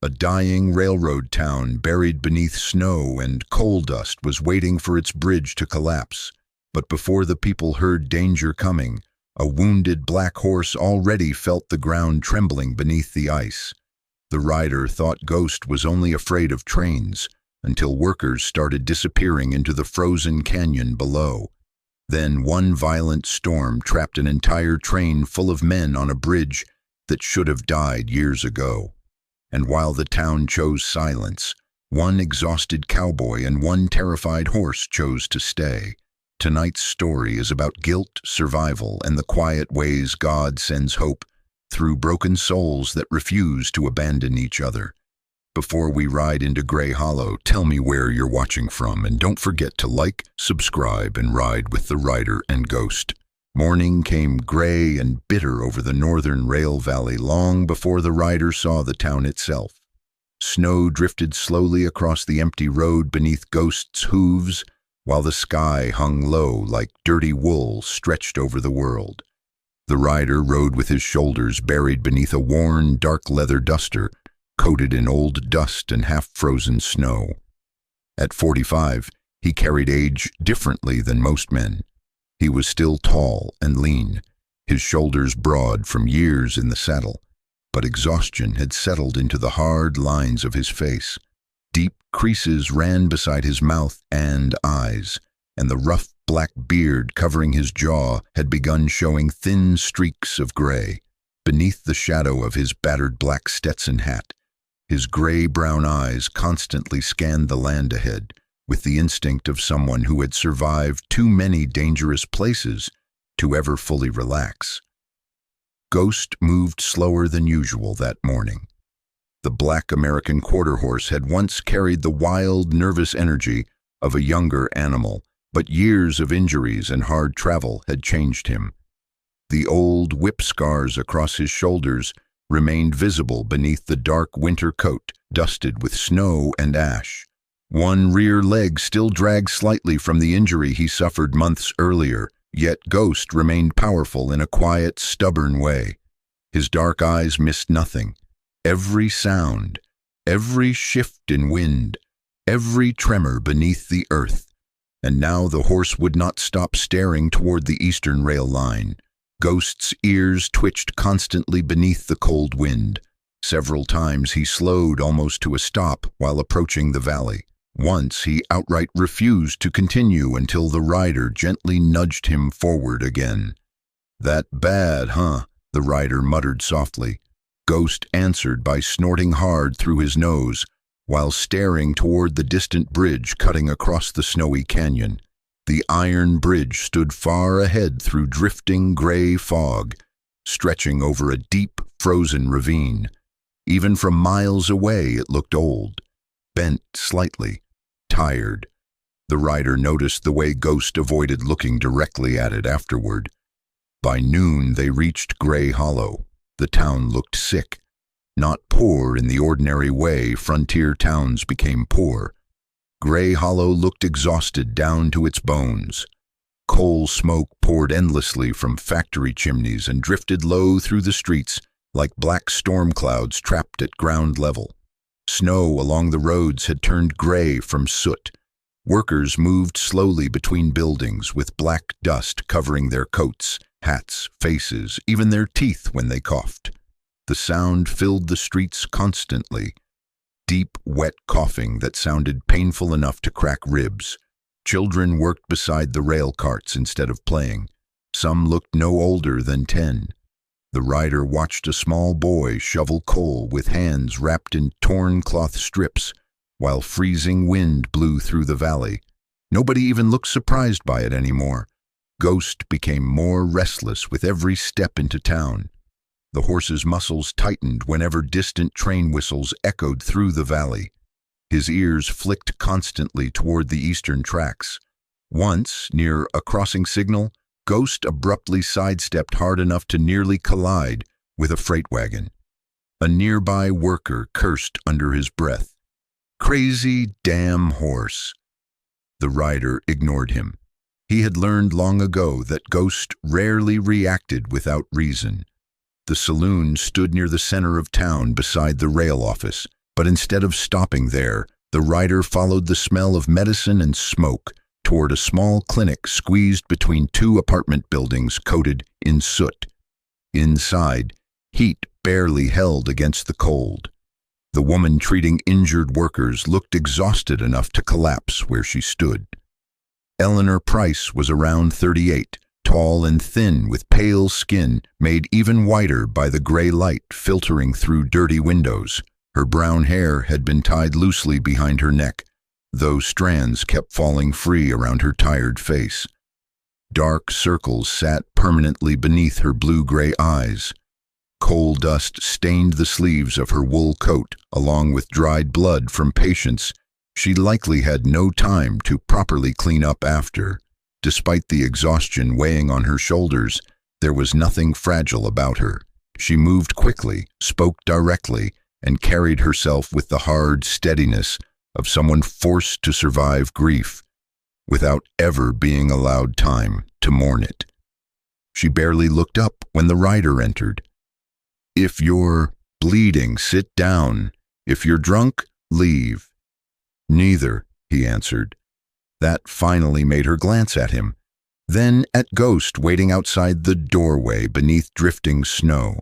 A dying railroad town buried beneath snow and coal dust was waiting for its bridge to collapse. But before the people heard danger coming, a wounded black horse already felt the ground trembling beneath the ice. The rider thought Ghost was only afraid of trains, until workers started disappearing into the frozen canyon below. Then one violent storm trapped an entire train full of men on a bridge that should have died years ago. And while the town chose silence, one exhausted cowboy and one terrified horse chose to stay. Tonight's story is about guilt, survival, and the quiet ways God sends hope through broken souls that refuse to abandon each other. Before we ride into Gray Hollow, tell me where you're watching from, and don't forget to like, subscribe, and ride with the Rider and Ghost. Morning came gray and bitter over the northern rail valley long before the rider saw the town itself. Snow drifted slowly across the empty road beneath Ghost's hooves, while the sky hung low like dirty wool stretched over the world. The rider rode with his shoulders buried beneath a worn, dark leather duster, coated in old dust and half-frozen snow. At 45, he carried age differently than most men. He was still tall and lean, his shoulders broad from years in the saddle, but exhaustion had settled into the hard lines of his face. Deep creases ran beside his mouth and eyes, and the rough black beard covering his jaw had begun showing thin streaks of gray. Beneath the shadow of his battered black Stetson hat, his gray-brown eyes constantly scanned the land ahead, with the instinct of someone who had survived too many dangerous places to ever fully relax. Ghost moved slower than usual that morning. The black American quarter horse had once carried the wild, nervous energy of a younger animal, but years of injuries and hard travel had changed him. The old whip scars across his shoulders remained visible beneath the dark winter coat, dusted with snow and ash. One rear leg still dragged slightly from the injury he suffered months earlier, yet Ghost remained powerful in a quiet, stubborn way. His dark eyes missed nothing. Every sound, every shift in wind, every tremor beneath the earth. And now the horse would not stop staring toward the eastern rail line. Ghost's ears twitched constantly beneath the cold wind. Several times he slowed almost to a stop while approaching the valley. Once he outright refused to continue until the rider gently nudged him forward again. "That bad, huh?" the rider muttered softly. Ghost answered by snorting hard through his nose, while staring toward the distant bridge cutting across the snowy canyon. The iron bridge stood far ahead through drifting gray fog, stretching over a deep, frozen ravine. Even from miles away it looked old, bent slightly, tired. The rider noticed the way Ghost avoided looking directly at it afterward. By noon they reached Gray Hollow. The town looked sick. Not poor in the ordinary way frontier towns became poor. Gray Hollow looked exhausted down to its bones. Coal smoke poured endlessly from factory chimneys and drifted low through the streets like black storm clouds trapped at ground level. Snow along the roads had turned gray from soot. Workers moved slowly between buildings with black dust covering their coats, hats, faces, even their teeth when they coughed. The sound filled the streets constantly. Deep, wet coughing that sounded painful enough to crack ribs. Children worked beside the rail carts instead of playing. Some looked no older than 10. The rider watched a small boy shovel coal with hands wrapped in torn cloth strips, while freezing wind blew through the valley. Nobody even looked surprised by it anymore. Ghost became more restless with every step into town. The horse's muscles tightened whenever distant train whistles echoed through the valley. His ears flicked constantly toward the eastern tracks. Once, near a crossing signal, Ghost abruptly sidestepped hard enough to nearly collide with a freight wagon. A nearby worker cursed under his breath. "Crazy damn horse." The rider ignored him. He had learned long ago that Ghost rarely reacted without reason. The saloon stood near the center of town beside the rail office, But instead of stopping there, the rider followed the smell of medicine and smoke toward a small clinic squeezed between two apartment buildings coated in soot. Inside, heat barely held against the cold. The woman treating injured workers looked exhausted enough to collapse where she stood. Eleanor Price was around 38, tall and thin with pale skin made even whiter by the gray light filtering through dirty windows. Her brown hair had been tied loosely behind her neck, though strands kept falling free around her tired face. Dark circles sat permanently beneath her blue-gray eyes. Coal dust stained the sleeves of her wool coat, along with dried blood from patients she likely had no time to properly clean up after. Despite the exhaustion weighing on her shoulders, there was nothing fragile about her. She moved quickly, spoke directly, and carried herself with the hard steadiness of someone forced to survive grief, without ever being allowed time to mourn it. She barely looked up when the rider entered. "If you're bleeding, sit down. If you're drunk, leave." "Neither," he answered. That finally made her glance at him, then at Ghost waiting outside the doorway beneath drifting snow.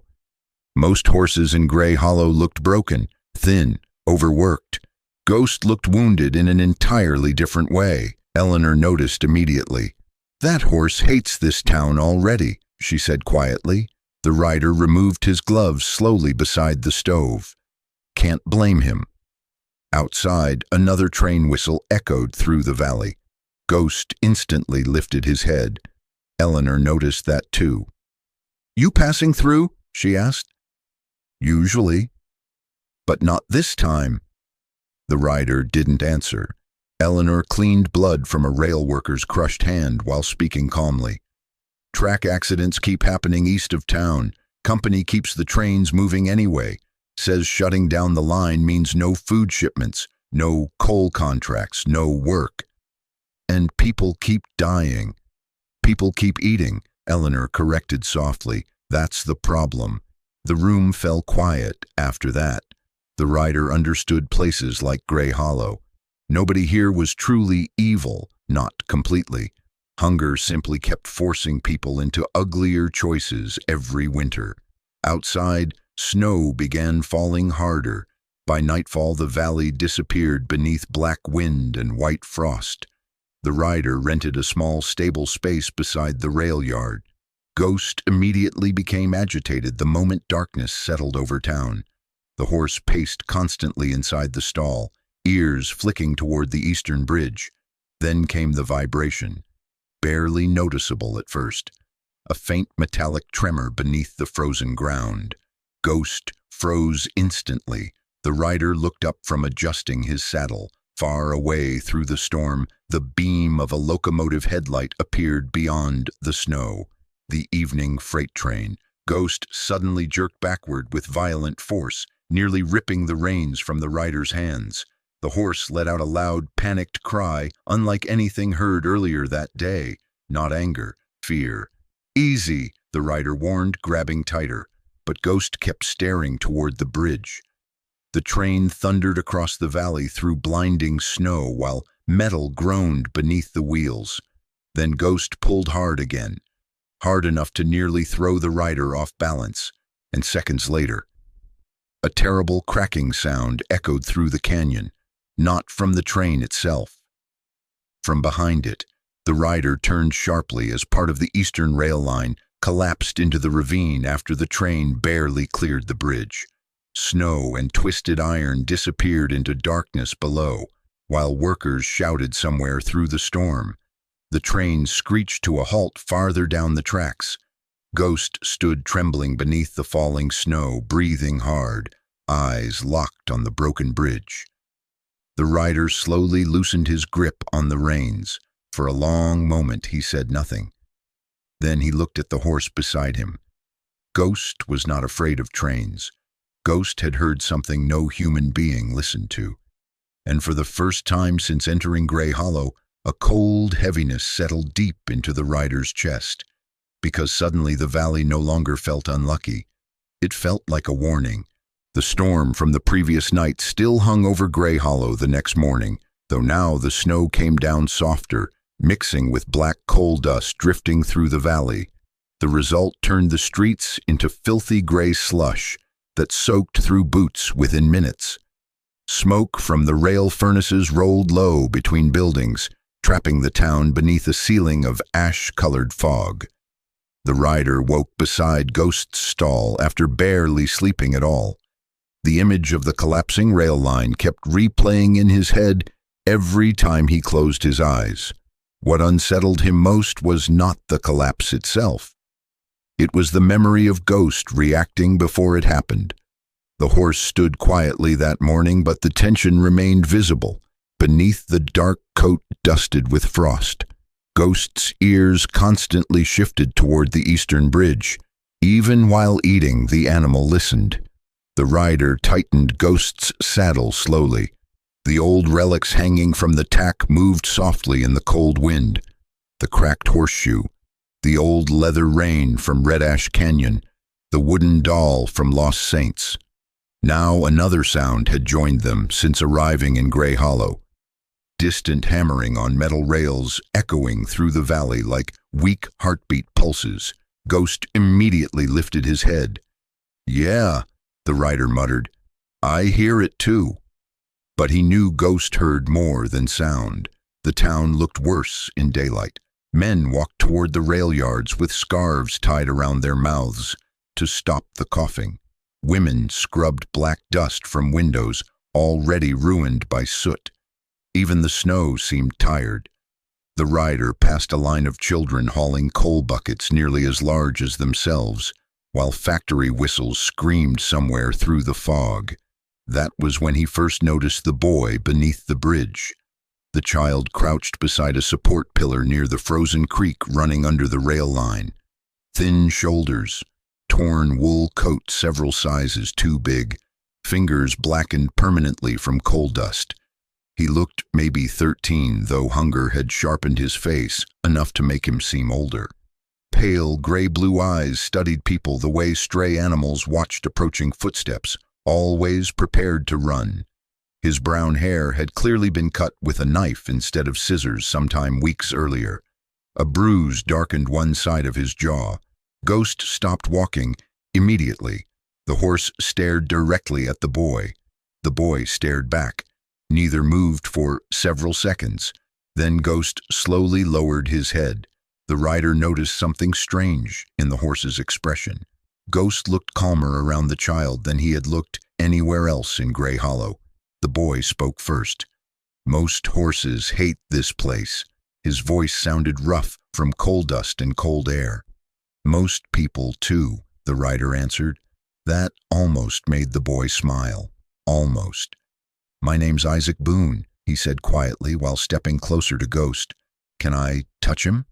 Most horses in Grey Hollow looked broken, thin, overworked. Ghost looked wounded in an entirely different way. Eleanor noticed immediately. "That horse hates this town already," she said quietly. The rider removed his gloves slowly beside the stove. "Can't blame him." Outside, another train whistle echoed through the valley. Ghost instantly lifted his head. Eleanor noticed that too. "You passing through?" she asked. "Usually." "But not this time." The rider didn't answer. Eleanor cleaned blood from a rail worker's crushed hand while speaking calmly. "Track accidents keep happening east of town. Company keeps the trains moving anyway. Says shutting down the line means no food shipments, no coal contracts, no work. And people keep dying. People keep eating," Eleanor corrected softly. "That's the problem." The room fell quiet after that. The rider understood places like Grey Hollow. Nobody here was truly evil, not completely. Hunger simply kept forcing people into uglier choices every winter. Outside, snow began falling harder. By nightfall, the valley disappeared beneath black wind and white frost. The rider rented a small stable space beside the rail yard. Ghost immediately became agitated the moment darkness settled over town. The horse paced constantly inside the stall, ears flicking toward the eastern bridge. Then came the vibration, barely noticeable at first, a faint metallic tremor beneath the frozen ground. Ghost froze instantly. The rider looked up from adjusting his saddle. Far away through the storm, the beam of a locomotive headlight appeared beyond the snow. The evening freight train. Ghost suddenly jerked backward with violent force, nearly ripping the reins from the rider's hands. The horse let out a loud, panicked cry, unlike anything heard earlier that day. Not anger, fear. "Easy," the rider warned, grabbing tighter. But Ghost kept staring toward the bridge. The train thundered across the valley through blinding snow while metal groaned beneath the wheels. Then Ghost pulled hard again, hard enough to nearly throw the rider off balance. And seconds later, a terrible cracking sound echoed through the canyon, not from the train itself. From behind it, the rider turned sharply as part of the eastern rail line collapsed into the ravine after the train barely cleared the bridge. Snow and twisted iron disappeared into darkness below, while workers shouted somewhere through the storm. The train screeched to a halt farther down the tracks. Ghost stood trembling beneath the falling snow, breathing hard, eyes locked on the broken bridge. The rider slowly loosened his grip on the reins. For a long moment he said nothing. Then he looked at the horse beside him. Ghost was not afraid of trains. Ghost had heard something no human being listened to. And for the first time since entering Grey Hollow, a cold heaviness settled deep into the rider's chest. Because suddenly the valley no longer felt unlucky. It felt like a warning. The storm from the previous night still hung over Gray Hollow the next morning, though now the snow came down softer, mixing with black coal dust drifting through the valley. The result turned the streets into filthy gray slush that soaked through boots within minutes. Smoke from the rail furnaces rolled low between buildings, trapping the town beneath a ceiling of ash-colored fog. The rider woke beside Ghost's stall after barely sleeping at all. The image of the collapsing rail line kept replaying in his head every time he closed his eyes. What unsettled him most was not the collapse itself. It was the memory of Ghost reacting before it happened. The horse stood quietly that morning, but the tension remained visible, beneath the dark coat dusted with frost. Ghost's ears constantly shifted toward the eastern bridge. Even while eating, the animal listened. The rider tightened Ghost's saddle slowly. The old relics hanging from the tack moved softly in the cold wind. The cracked horseshoe, the old leather rein from Red Ash Canyon, the wooden doll from Lost Saints. Now another sound had joined them since arriving in Gray Hollow. Distant hammering on metal rails echoing through the valley like weak heartbeat pulses. Ghost immediately lifted his head. "Yeah," the rider muttered. "I hear it too." But he knew Ghost heard more than sound. The town looked worse in daylight. Men walked toward the rail yards with scarves tied around their mouths to stop the coughing. Women scrubbed black dust from windows already ruined by soot. Even the snow seemed tired. The rider passed a line of children hauling coal buckets nearly as large as themselves, while factory whistles screamed somewhere through the fog. That was when he first noticed the boy beneath the bridge. The child crouched beside a support pillar near the frozen creek running under the rail line. Thin shoulders, torn wool coat several sizes too big, fingers blackened permanently from coal dust. He looked maybe 13, though hunger had sharpened his face enough to make him seem older. Pale gray-blue eyes studied people the way stray animals watched approaching footsteps, always prepared to run. His brown hair had clearly been cut with a knife instead of scissors sometime weeks earlier. A bruise darkened one side of his jaw. Ghost stopped walking immediately. The horse stared directly at the boy. The boy stared back. Neither moved for several seconds. Then Ghost slowly lowered his head. The rider noticed something strange in the horse's expression. Ghost looked calmer around the child than he had looked anywhere else in Gray Hollow. The boy spoke first. "Most horses hate this place." His voice sounded rough from coal dust and cold air. "Most people, too," the rider answered. That almost made the boy smile. Almost. "My name's Isaac Boone," he said quietly while stepping closer to Ghost. "Can I touch him?"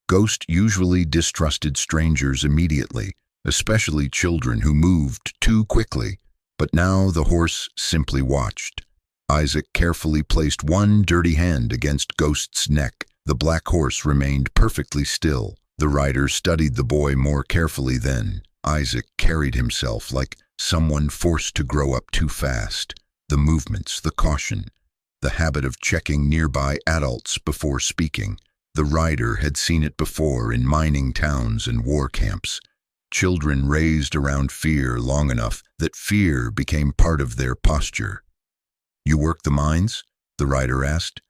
Ghost usually distrusted strangers immediately, especially children who moved too quickly, but now the horse simply watched. Isaac carefully placed one dirty hand against Ghost's neck. The black horse remained perfectly still. The rider studied the boy more carefully then. Isaac carried himself like someone forced to grow up too fast. The movements, the caution, the habit of checking nearby adults before speaking. The rider had seen it before in mining towns and war camps. Children raised around fear long enough that fear became part of their posture. "You work the mines?" the rider asked.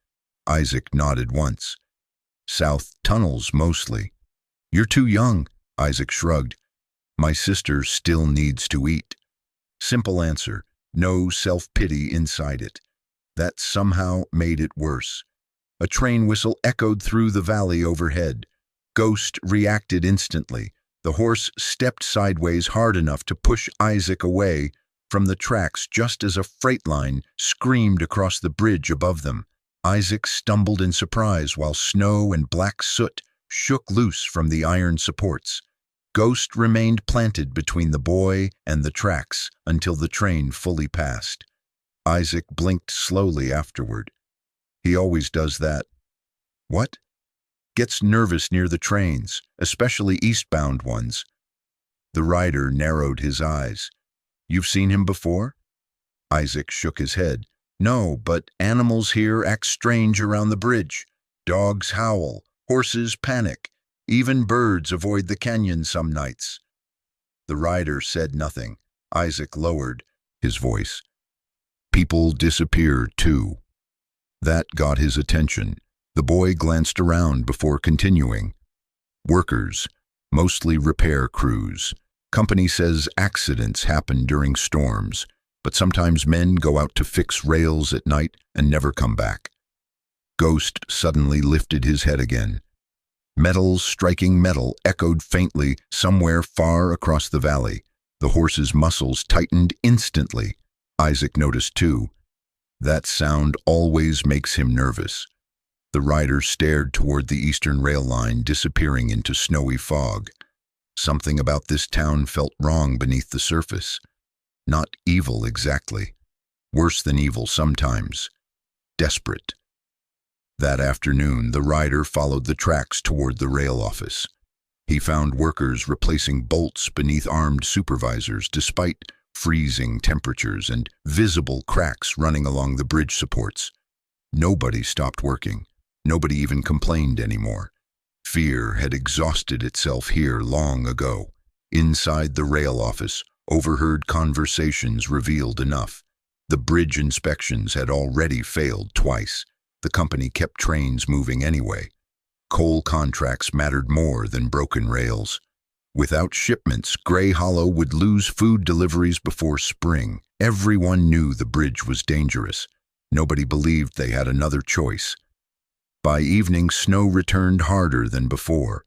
Isaac nodded once. "South tunnels, mostly." "You're too young," Isaac shrugged. "My sister still needs to eat." Simple answer, no self-pity inside it. That somehow made it worse. A train whistle echoed through the valley overhead. Ghost reacted instantly. The horse stepped sideways hard enough to push Isaac away from the tracks just as a freight line screamed across the bridge above them. Isaac stumbled in surprise while snow and black soot shook loose from the iron supports. Ghost remained planted between the boy and the tracks until the train fully passed. Isaac blinked slowly afterward. He always does that. "What?" "Gets nervous near the trains, especially eastbound ones." The rider narrowed his eyes. You've seen him before? Isaac shook his head. No, but animals here act strange around the bridge. Dogs howl, horses panic, even birds avoid the canyon some nights. The rider said nothing. Isaac lowered his voice. People disappear, too. That got his attention. The boy glanced around before continuing. Workers, mostly repair crews. Company says accidents happen during storms, but sometimes men go out to fix rails at night and never come back. Ghost suddenly lifted his head again. Metal striking metal echoed faintly somewhere far across the valley. The horse's muscles tightened instantly. Isaac noticed too. That sound always makes him nervous. The rider stared toward the eastern rail line disappearing into snowy fog. Something about this town felt wrong beneath the surface. Not evil exactly. Worse than evil sometimes. Desperate. That afternoon, the rider followed the tracks toward the rail office. He found workers replacing bolts beneath armed supervisors despite freezing temperatures and visible cracks running along the bridge supports. Nobody stopped working. Nobody even complained anymore. Fear had exhausted itself here long ago. Inside the rail office, overheard conversations revealed enough. The bridge inspections had already failed twice. The company kept trains moving anyway. Coal contracts mattered more than broken rails. Without shipments, Gray Hollow would lose food deliveries before spring. Everyone knew the bridge was dangerous. Nobody believed they had another choice. By evening, snow returned harder than before.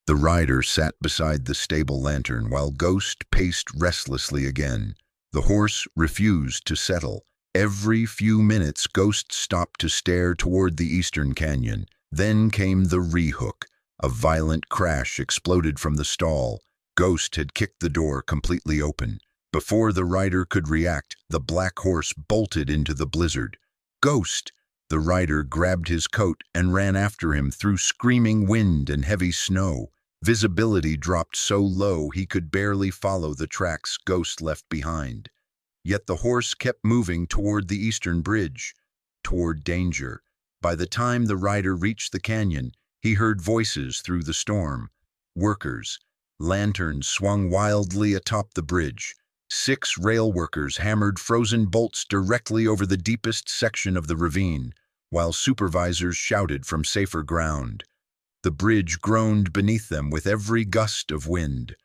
The rider sat beside the stable lantern while Ghost paced restlessly again. The horse refused to settle. Every few minutes, Ghost stopped to stare toward the eastern canyon. Then came the rehook. A violent crash exploded from the stall. Ghost had kicked the door completely open. Before the rider could react, the black horse bolted into the blizzard. Ghost! The rider grabbed his coat and ran after him through screaming wind and heavy snow. Visibility dropped so low he could barely follow the tracks Ghost left behind. Yet the horse kept moving toward the eastern bridge, toward danger. By the time the rider reached the canyon, he heard voices through the storm. Workers. Lanterns swung wildly atop the bridge. 6 rail workers hammered frozen bolts directly over the deepest section of the ravine, while supervisors shouted from safer ground. The bridge groaned beneath them with every gust of wind.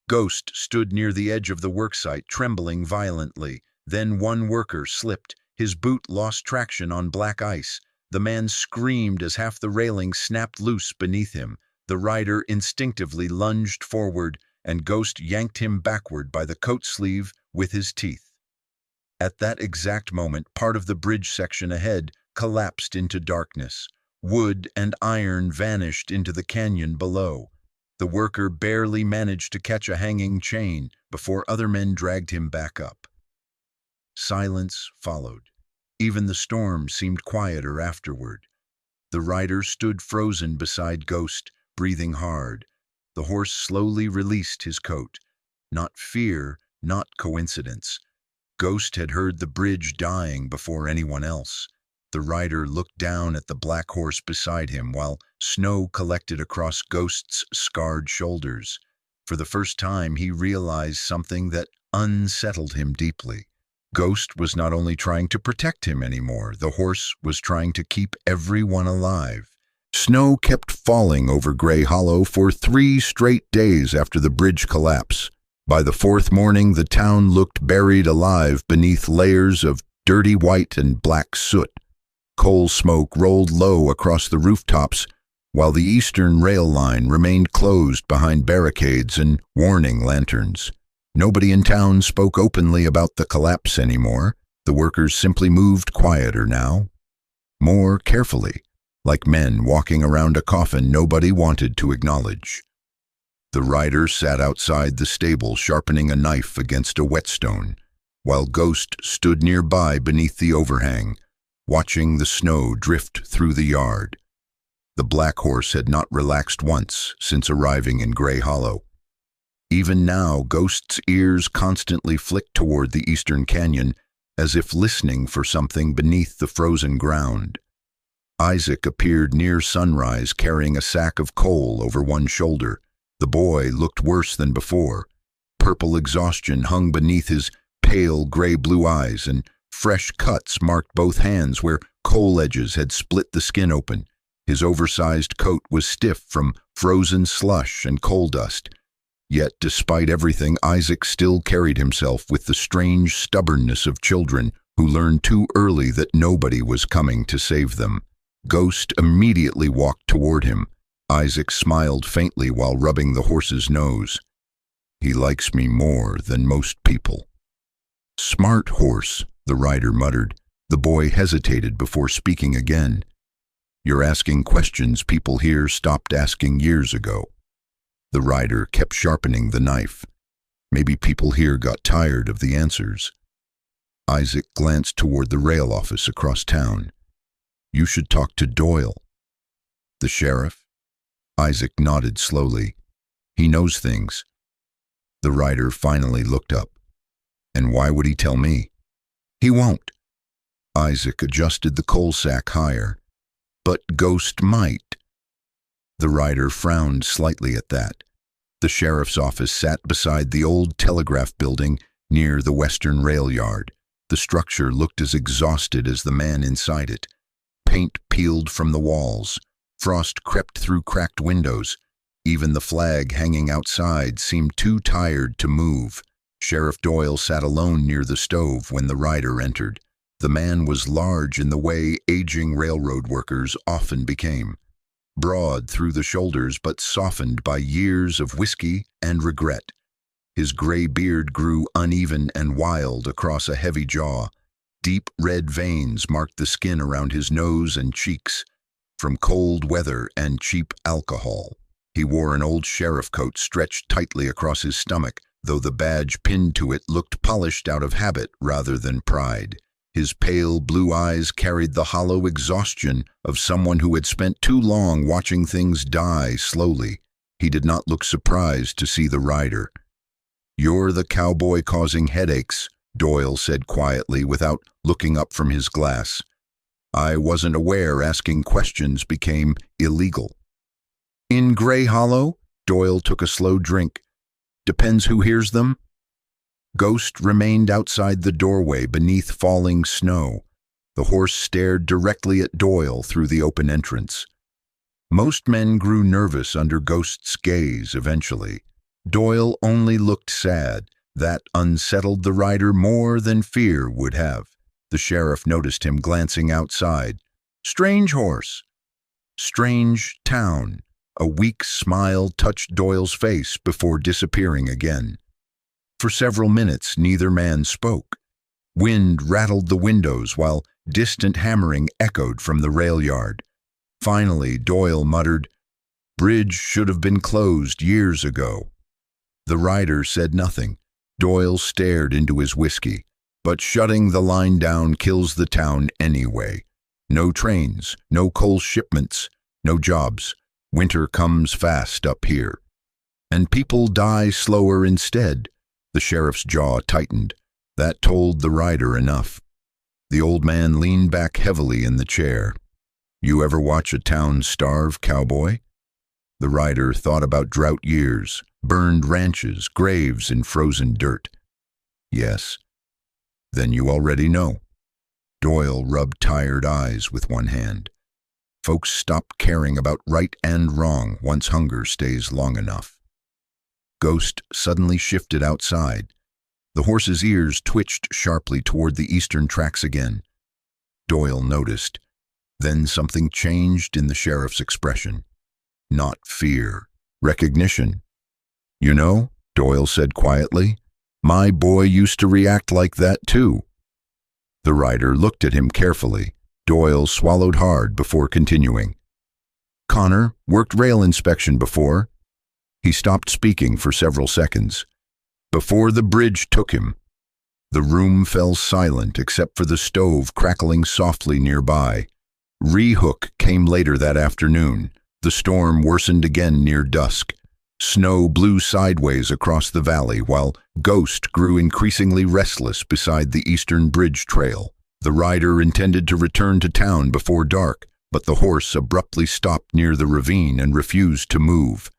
Ghost stood near the edge of the worksite, trembling violently. Then one worker slipped. His boot lost traction on black ice. The man screamed as half the railing snapped loose beneath him. The rider instinctively lunged forward, and Ghost yanked him backward by the coat sleeve with his teeth. At that exact moment, part of the bridge section ahead collapsed into darkness. Wood and iron vanished into the canyon below. The worker barely managed to catch a hanging chain before other men dragged him back up. Silence followed. Even the storm seemed quieter afterward. The rider stood frozen beside Ghost, breathing hard. The horse slowly released his coat. Not fear, not coincidence. Ghost had heard the bridge dying before anyone else. The rider looked down at the black horse beside him while snow collected across Ghost's scarred shoulders. For the first time, he realized something that unsettled him deeply. Ghost was not only trying to protect him anymore, the horse was trying to keep everyone alive. Snow kept falling over Gray Hollow for 3 straight days after the bridge collapse. By the 4th morning, the town looked buried alive beneath layers of dirty white and black soot. Coal smoke rolled low across the rooftops, while the eastern rail line remained closed behind barricades and warning lanterns. Nobody in town spoke openly about the collapse anymore. The workers simply moved quieter now, more carefully, like men walking around a coffin nobody wanted to acknowledge. The rider sat outside the stable sharpening a knife against a whetstone, while Ghost stood nearby beneath the overhang, watching the snow drift through the yard. The black horse had not relaxed once since arriving in Gray Hollow. Even now, Ghost's ears constantly flicked toward the eastern canyon, as if listening for something beneath the frozen ground. Isaac appeared near sunrise carrying a sack of coal over one shoulder. The boy looked worse than before. Purple exhaustion hung beneath his pale gray-blue eyes, and fresh cuts marked both hands where coal edges had split the skin open. His oversized coat was stiff from frozen slush and coal dust. Yet, despite everything, Isaac still carried himself with the strange stubbornness of children who learn too early that nobody was coming to save them. Ghost immediately walked toward him. Isaac smiled faintly while rubbing the horse's nose. "He likes me more than most people." "Smart horse," the rider muttered. The boy hesitated before speaking again. "You're asking questions people here stopped asking years ago." The rider kept sharpening the knife. Maybe people here got tired of the answers. Isaac glanced toward the rail office across town. "You should talk to Doyle." "The sheriff?" Isaac nodded slowly. "He knows things." The rider finally looked up. "And why would he tell me?" "He won't." Isaac adjusted the coal sack higher. "But Ghost might." The rider frowned slightly at that. The sheriff's office sat beside the old telegraph building near the western rail yard. The structure looked as exhausted as the man inside it. Paint peeled from the walls. Frost crept through cracked windows. Even the flag hanging outside seemed too tired to move. Sheriff Doyle sat alone near the stove when the rider entered. The man was large in the way aging railroad workers often became. Broad through the shoulders but softened by years of whiskey and regret. His gray beard grew uneven and wild across a heavy jaw. Deep red veins marked the skin around his nose and cheeks, from cold weather and cheap alcohol. He wore an old sheriff coat stretched tightly across his stomach, though the badge pinned to it looked polished out of habit rather than pride. His pale blue eyes carried the hollow exhaustion of someone who had spent too long watching things die slowly. He did not look surprised to see the rider. "You're the cowboy causing headaches," Doyle said quietly without looking up from his glass. "I wasn't aware asking questions became illegal." "In Gray Hollow?" Doyle took a slow drink. "Depends who hears them." Ghost remained outside the doorway beneath falling snow. The horse stared directly at Doyle through the open entrance. Most men grew nervous under Ghost's gaze eventually. Doyle only looked sad. That unsettled the rider more than fear would have. The sheriff noticed him glancing outside. "Strange horse." "Strange town." A weak smile touched Doyle's face before disappearing again. For several minutes, neither man spoke. Wind rattled the windows while distant hammering echoed from the rail yard. Finally, Doyle muttered, "Bridge should have been closed years ago." The rider said nothing. Doyle stared into his whiskey. "But shutting the line down kills the town anyway. No trains, no coal shipments, no jobs. Winter comes fast up here. And people die slower instead." The sheriff's jaw tightened. That told the rider enough. The old man leaned back heavily in the chair. "You ever watch a town starve, cowboy?" The rider thought about drought years, burned ranches, graves in frozen dirt. "Yes." "Then you already know." Doyle rubbed tired eyes with one hand. Folks stop caring about right and wrong once hunger stays long enough. Ghost suddenly shifted outside. The horse's ears twitched sharply toward the eastern tracks again. Doyle noticed. Then something changed in the sheriff's expression. Not fear, recognition. "You know," Doyle said quietly, "my boy used to react like that too." The rider looked at him carefully. Doyle swallowed hard before continuing. "Connor worked rail inspection before." He stopped speaking for several seconds. "Before the bridge took him." The room fell silent except for the stove crackling softly nearby. Rehook came later that afternoon. The storm worsened again near dusk. Snow blew sideways across the valley while Ghost grew increasingly restless beside the eastern bridge trail. The rider intended to return to town before dark, but the horse abruptly stopped near the ravine and refused to move.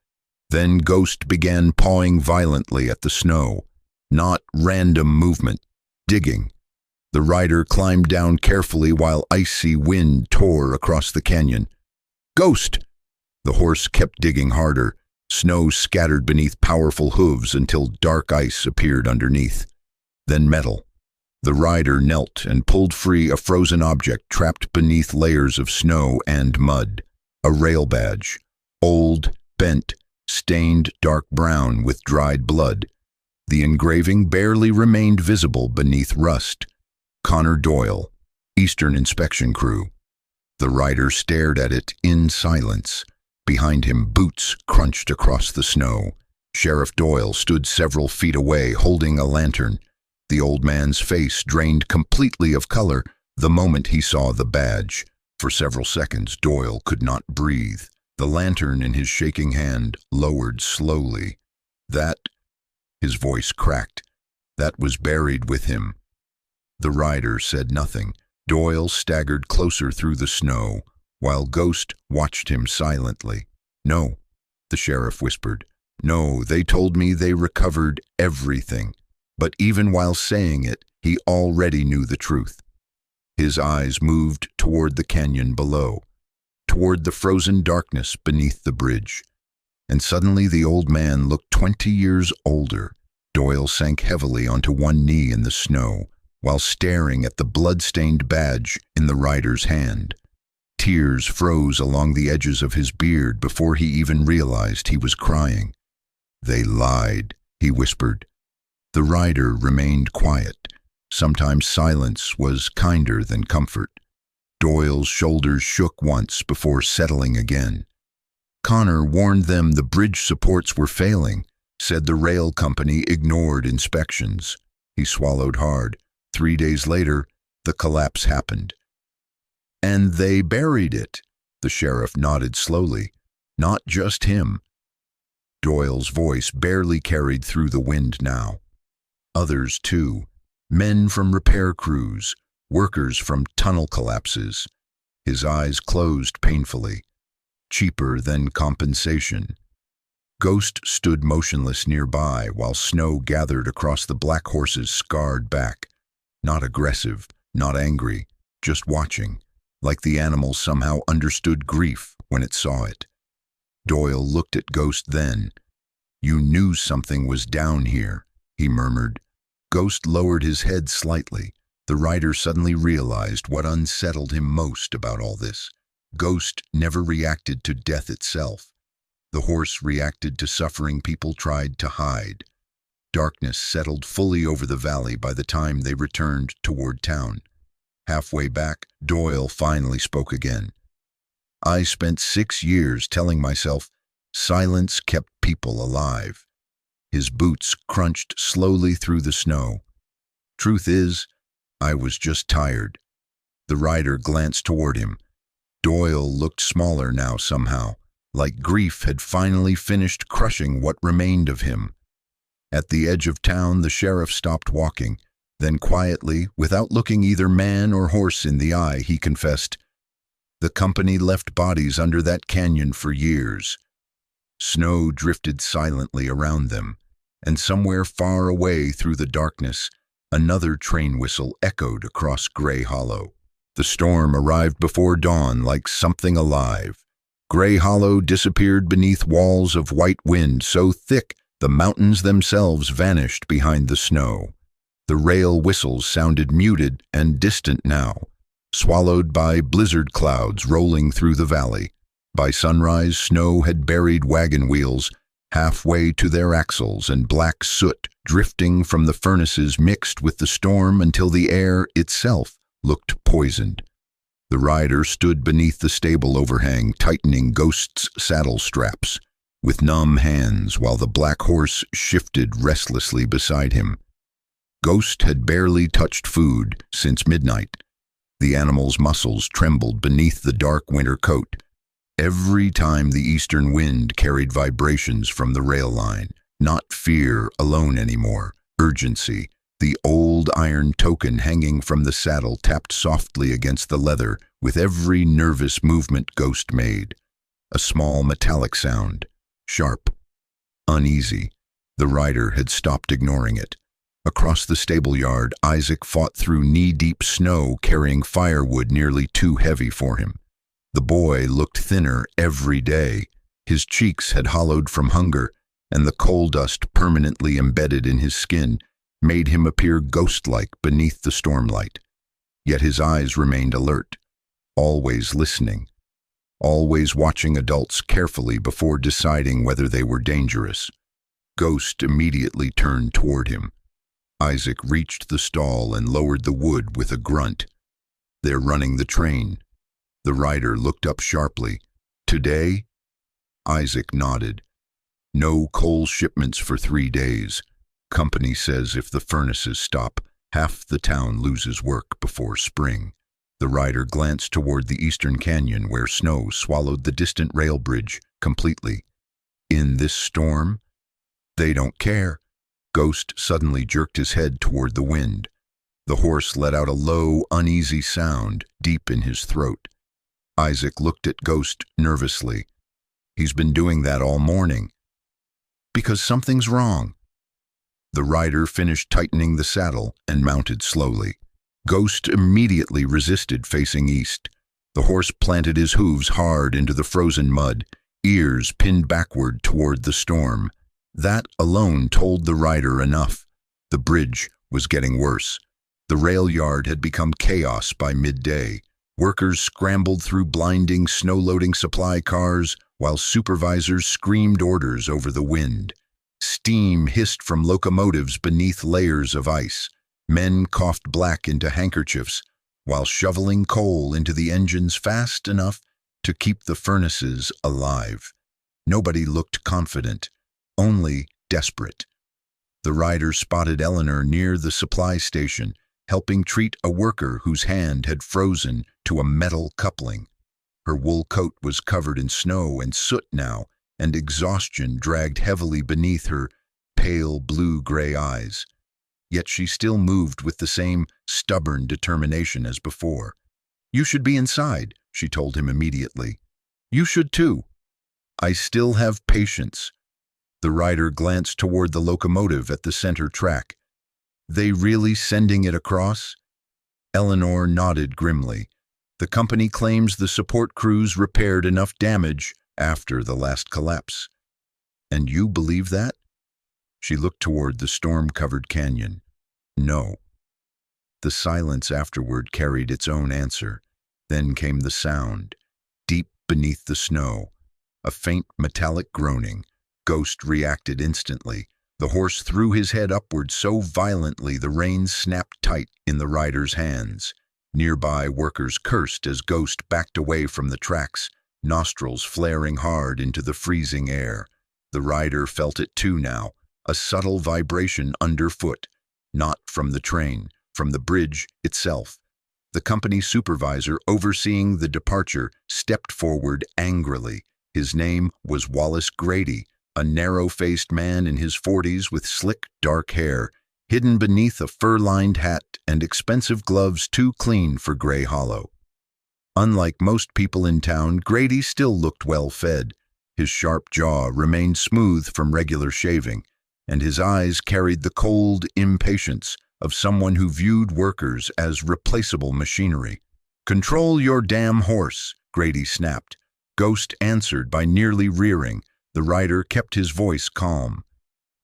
Then Ghost began pawing violently at the snow. Not random movement, digging. The rider climbed down carefully while icy wind tore across the canyon. "Ghost!" The horse kept digging harder. Snow scattered beneath powerful hooves until dark ice appeared underneath. Then metal. The rider knelt and pulled free a frozen object trapped beneath layers of snow and mud. A rail badge. Old, bent, stained dark brown with dried blood. The engraving barely remained visible beneath rust. Connor Doyle, Eastern Inspection Crew. The rider stared at it in silence. Behind him, boots crunched across the snow. Sheriff Doyle stood several feet away, holding a lantern. The old man's face drained completely of color the moment he saw the badge. For several seconds, Doyle could not breathe. The lantern in his shaking hand lowered slowly. His voice cracked. That was buried with him. The rider said nothing. Doyle staggered closer through the snow, while Ghost watched him silently. "No," the sheriff whispered. "No, they told me they recovered everything." But even while saying it, he already knew the truth. His eyes moved toward the canyon below, toward the frozen darkness beneath the bridge. And suddenly the old man looked 20 years older. Doyle sank heavily onto one knee in the snow, while staring at the blood-stained badge in the rider's hand. Tears froze along the edges of his beard before he even realized he was crying. "They lied," he whispered. The rider remained quiet. Sometimes silence was kinder than comfort. Doyle's shoulders shook once before settling again. Connor warned them the bridge supports were failing, said the rail company ignored inspections. He swallowed hard. 3 days later, the collapse happened. "And they buried it," the sheriff nodded slowly. "Not just him." Doyle's voice barely carried through the wind now. Others, too. Men from repair crews, workers from tunnel collapses. His eyes closed painfully. Cheaper than compensation. Ghost stood motionless nearby while snow gathered across the black horse's scarred back. Not aggressive, not angry, just watching, like the animal somehow understood grief when it saw it. Doyle looked at Ghost then. "You knew something was down here," he murmured. Ghost lowered his head slightly. The rider suddenly realized what unsettled him most about all this. Ghost never reacted to death itself. The horse reacted to suffering people tried to hide. Darkness settled fully over the valley by the time they returned toward town. Halfway back, Doyle finally spoke again. "I spent 6 years telling myself silence kept people alive." His boots crunched slowly through the snow. "Truth is, I was just tired." The rider glanced toward him. Doyle looked smaller now somehow, like grief had finally finished crushing what remained of him. At the edge of town, the sheriff stopped walking. Then quietly, without looking either man or horse in the eye, he confessed, "The company left bodies under that canyon for years." Snow drifted silently around them, and somewhere far away through the darkness, another train whistle echoed across Gray Hollow. The storm arrived before dawn like something alive. Gray Hollow disappeared beneath walls of white wind so thick the mountains themselves vanished behind the snow. The rail whistles sounded muted and distant now, swallowed by blizzard clouds rolling through the valley. By sunrise, snow had buried wagon wheels halfway to their axles, and black soot drifting from the furnaces mixed with the storm until the air itself looked poisoned. The rider stood beneath the stable overhang, tightening Ghost's saddle straps with numb hands while the black horse shifted restlessly beside him. Ghost had barely touched food since midnight. The animal's muscles trembled beneath the dark winter coat. Every time the eastern wind carried vibrations from the rail line, not fear alone anymore, urgency. The old iron token hanging from the saddle tapped softly against the leather with every nervous movement Ghost made. A small metallic sound, sharp, uneasy. The rider had stopped ignoring it. Across the stable yard, Isaac fought through knee-deep snow, carrying firewood nearly too heavy for him. The boy looked thinner every day. His cheeks had hollowed from hunger, and the coal dust permanently embedded in his skin made him appear ghost-like beneath the stormlight. Yet his eyes remained alert, always listening, always watching adults carefully before deciding whether they were dangerous. Ghost immediately turned toward him. Isaac reached the stall and lowered the wood with a grunt. "They're running the train." The rider looked up sharply. "Today?" Isaac nodded. "No coal shipments for 3 days. Company says if the furnaces stop, half the town loses work before spring." The rider glanced toward the eastern canyon where snow swallowed the distant rail bridge completely. "In this storm? They don't care." Ghost suddenly jerked his head toward the wind. The horse let out a low, uneasy sound deep in his throat. Isaac looked at Ghost nervously. "He's been doing that all morning." "Because something's wrong." The rider finished tightening the saddle and mounted slowly. Ghost immediately resisted, facing east. The horse planted his hooves hard into the frozen mud, ears pinned backward toward the storm. That alone told the rider enough. The bridge was getting worse. The rail yard had become chaos by midday. Workers scrambled through blinding, snow-loading supply cars, while supervisors screamed orders over the wind. Steam hissed from locomotives beneath layers of ice. Men coughed black into handkerchiefs, while shoveling coal into the engines fast enough to keep the furnaces alive. Nobody looked confident, only desperate. The rider spotted Eleanor near the supply station, helping treat a worker whose hand had frozen to a metal coupling. Her wool coat was covered in snow and soot now, and exhaustion dragged heavily beneath her pale blue-gray eyes. Yet she still moved with the same stubborn determination as before. "You should be inside," she told him immediately. "You should too." "I still have patience." The rider glanced toward the locomotive at the center track. "They really sending it across?" Eleanor nodded grimly. "The company claims the support crews repaired enough damage after the last collapse." "And you believe that?" She looked toward the storm-covered canyon. "No." The silence afterward carried its own answer. Then came the sound, deep beneath the snow, a faint metallic groaning. Ghost reacted instantly. The horse threw his head upward so violently the reins snapped tight in the rider's hands. Nearby workers cursed as Ghost backed away from the tracks, nostrils flaring hard into the freezing air. The rider felt it too now, a subtle vibration underfoot, not from the train, from the bridge itself. The company supervisor overseeing the departure stepped forward angrily. His name was Wallace Grady, a narrow-faced man in his 40s with slick, dark hair, hidden beneath a fur-lined hat and expensive gloves too clean for Gray Hollow. Unlike most people in town, Grady still looked well-fed. His sharp jaw remained smooth from regular shaving, and his eyes carried the cold impatience of someone who viewed workers as replaceable machinery. "Control your damn horse," Grady snapped. Ghost answered by nearly rearing. The rider kept his voice calm.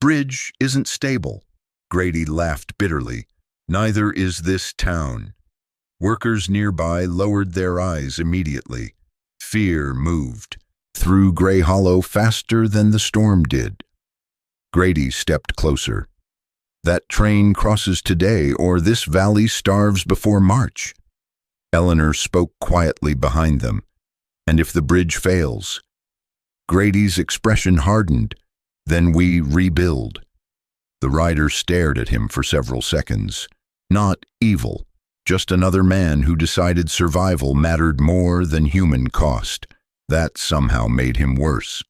"Bridge isn't stable." Grady laughed bitterly. "Neither is this town." Workers nearby lowered their eyes immediately. Fear moved through Gray Hollow faster than the storm did. Grady stepped closer. "That train crosses today, or this valley starves before March." Eleanor spoke quietly behind them. "And if the bridge fails?" Grady's expression hardened. "Then we rebuild." The rider stared at him for several seconds. Not evil, just another man who decided survival mattered more than human cost. That somehow made him worse.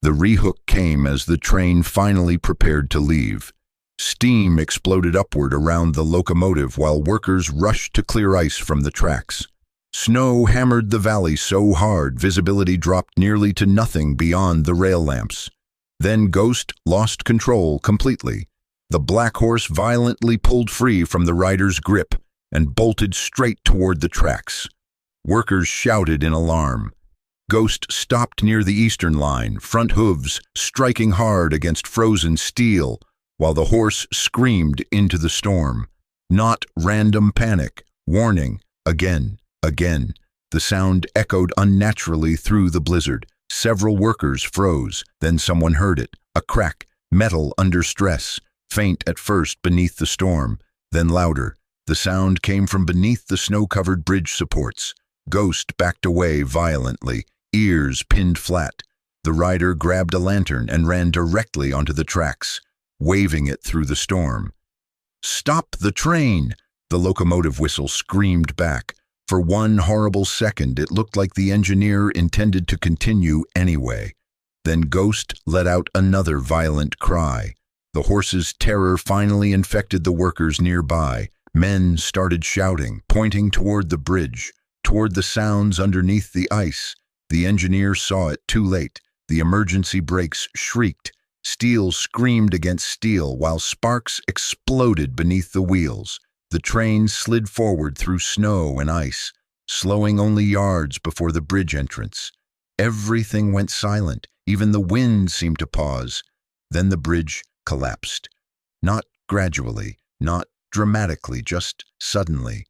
The rehook came as the train finally prepared to leave. Steam exploded upward around the locomotive while workers rushed to clear ice from the tracks. Snow hammered the valley so hard visibility dropped nearly to nothing beyond the rail lamps. Then Ghost lost control completely. The black horse violently pulled free from the rider's grip and bolted straight toward the tracks. Workers shouted in alarm. Ghost stopped near the eastern line, front hooves striking hard against frozen steel, while the horse screamed into the storm. Not random panic, warning, again, again. The sound echoed unnaturally through the blizzard. Several workers froze, then someone heard it, a crack, metal under stress, faint at first beneath the storm, then louder. The sound came from beneath the snow-covered bridge supports. Ghost backed away violently, ears pinned flat. The rider grabbed a lantern and ran directly onto the tracks, waving it through the storm. "Stop the train!" The locomotive whistle screamed back. For one horrible second, it looked like the engineer intended to continue anyway. Then Ghost let out another violent cry. The horse's terror finally infected the workers nearby. Men started shouting, pointing toward the bridge, toward the sounds underneath the ice. The engineer saw it too late. The emergency brakes shrieked. Steel screamed against steel while sparks exploded beneath the wheels. The train slid forward through snow and ice, slowing only yards before the bridge entrance. Everything went silent. Even the wind seemed to pause. Then the bridge collapsed. Not gradually, not dramatically, just suddenly.